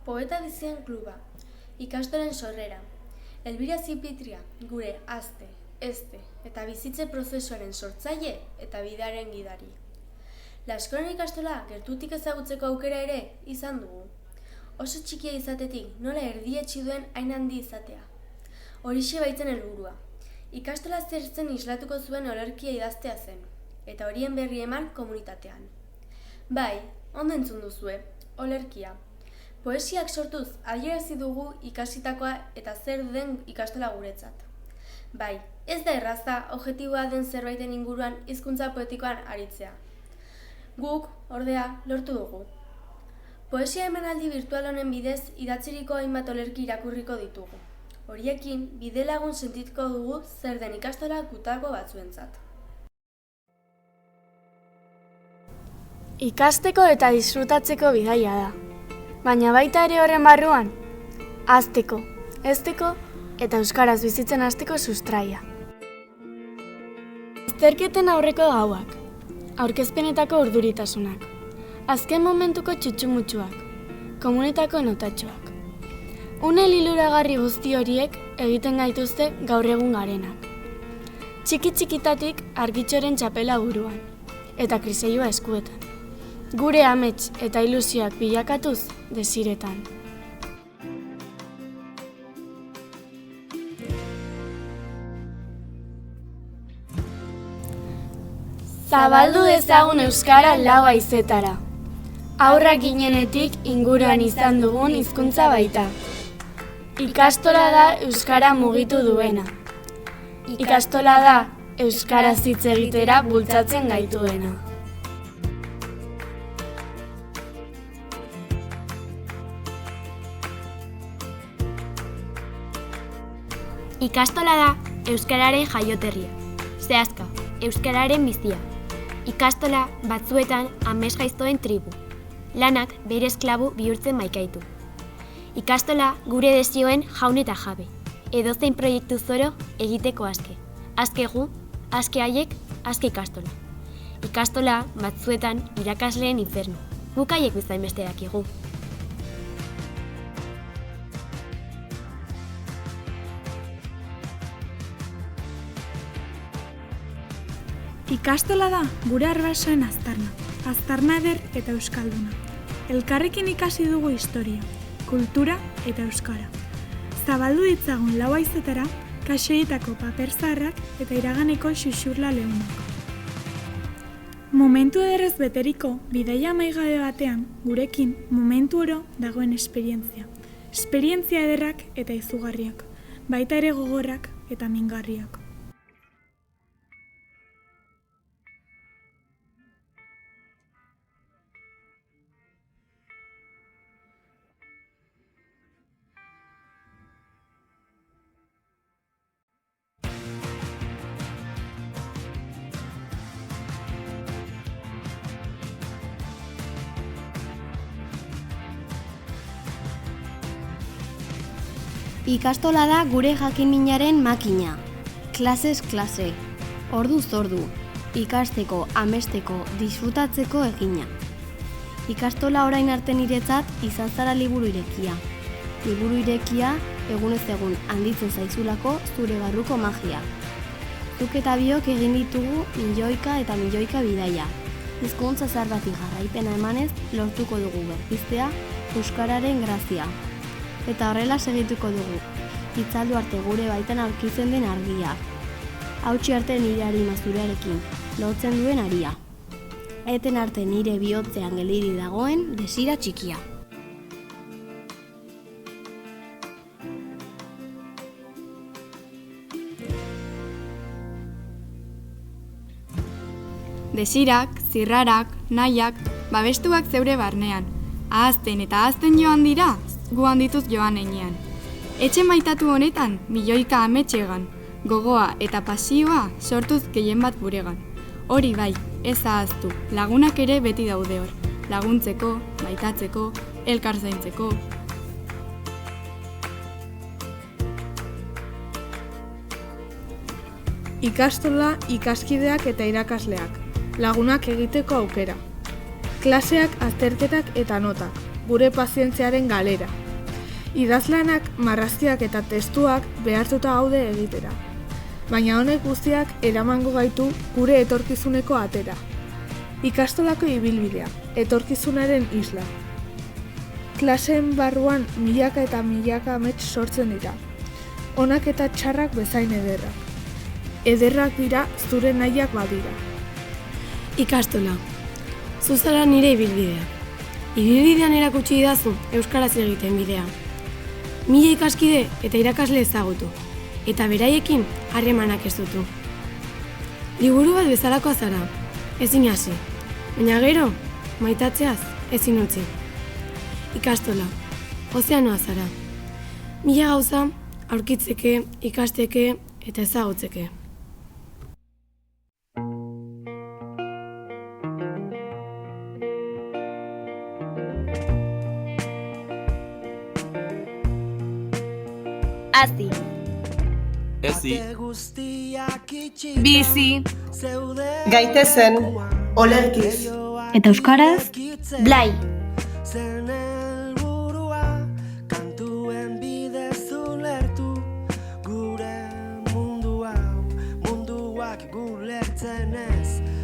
Poeta Bizien Kluba, ikastolen sorrera, Elbira Zipitria, gure azte, este eta bizitze prozesuaren sortzaile eta bidearen gidari. Laskoren ikastola gertutik ezagutzeko aukera ere izan dugu. Oso txikia izatetik nola erdietsi duen hain handi izatea. Horixe baitzen helburua. Ikastola zertzen islatuko zuen olerkia idaztea zen, eta horien berri eman komunitatean. Bai, ondo entzun duzue, olerkia. Poesiak sortuz adierazi dugu ikasitakoa eta zer den ikastola guretzat. Bai, ez da erraza objektiboa den zerbaiten inguruan hizkuntza poetikoan aritzea. Guk, ordea, lortu dugu. Poesia emanaldi virtual honen bidez idatziriko hainbat olerki irakurriko ditugu. Horiekin, bidelagun sentituko dugu zer den ikastola gutako batzuentzat. Ikasteko eta disfrutatzeko bidaia da. Baina baita ere horren barruan, hazteko, hezteko eta euskaraz bizitzen hasteko sustraia. Azterketen aurreko gauak, aurkezpenetako urduritasunak, azken momentuko txutxumutxuak, komunetako notatxoak. Une liluragarri guzti horiek egiten gaituzte gaur egun garenak. Txiki-txikitatik argitxoren txapela buruan, eta kriseilua eskuetan. Gure amets eta ilusioak bilakatuz desiretan. Zabaldu dezagun euskara lau haizetara. Haurrak ginenetik inguruan izan dugun hizkuntza baita. Ikastola da euskara mugitu duena. Ikastola da euskaraz hitz egitera bultzatzen gaituena. Ikastola da euskararen jaioterria, zehazka, euskararen bizia. Ikastola batzuetan amesgaiztoen tribu, lanak bere esklabu bihurtzen maikaitu. Ikastola gure desioen jaun eta jabe, edozein proiektu zoro egiteko aske. Aske gu, aske haiek, aske ikastola. Ikastola batzuetan irakasleen infernu, guk haiek bezain beste dakigu. Ikastola da gure arbasoen aztarna, aztarna eder eta euskalduna. Elkarrekin ikasi dugu historia, kultura eta euskara. Zabaldu ditzagun lau haizetara, kaxoietako paper zaharrak eta iraganeko xuxurla leunak. Momentu ederrez beteriko bidaia amaigabe batean, gurekin momentu oro dagoen esperientzia. Esperientzia ederrak eta izugarriak, baita ere gogorrak eta mingarriak. Ikastola da gure jakinminaren makina. Klasez klase, orduz ordu, ikasteko, amesteko, disfrutatzeko egina. Ikastola orain arte niretzat izan zara liburu irekia. Liburu irekia egunez egun handitzen zaizulako zure barruko magia. Zuk eta biok egin ditugu milioika eta milioika bidaia. Hizkuntza zahar bati jarraipena emanez lortuko dugu berpiztea euskararen grazia. Eta horrela segituko dugu, itzaldu arte gure baitan aurkitzen den argia. Hautsi arte nire arima zurearekin, lotzen duen aria. Eten arte nire bihotzean geliri dagoen desira txikia. Desirak, zirrarak, nahiak, babestuak zeure barnean. Ahazten eta ahazten joan dira, gu handituz joan einean. Etxe maitatu honetan, milioika ametxegan, gogoa eta pasioa sortuz gehien bat guregan. Hori bai, ez ahaztu, lagunak ere beti daude hor. Laguntzeko, maitatzeko, elkar zaintzeko. Ikastola, ikaskideak eta irakasleak, lagunak egiteko aukera. Klaseak, azterketak eta notak, gure pazientziaren galera. Idazlanak, marrazkiak eta testuak behartuta gaude egitera. Baina honek guztiak eramango gaitu gure etorkizuneko atera. Ikastolako ibilbidea, etorkizunaren isla. Klaseen barruan milaka eta milaka amets sortzen dira. Onak eta txarrak bezain ederrak. Ederrak dira zure nahiak badira. Ikastola. Zuzara nire ibilbidea. Ibilbidean erakutsi didazu euskaraz egiten bidea. Mila ikaskide eta irakasle ezagutu, eta beraiekin harremanak ez dutu. Liburu bat bezalakoa zara, ezin hasi, baina gero, maitatzeaz ezin utzi. Ikastola, ozeanoa zara. Mila gauza, aurkitzeke, ikasteke eta ezagutzeke. Hazi. Ezi. Bizi. Gaitezen. Olerkiz. Eta euskaraz, blai. Zen helburua, kantuen bidez ulertu gure munduak gulertzen ez.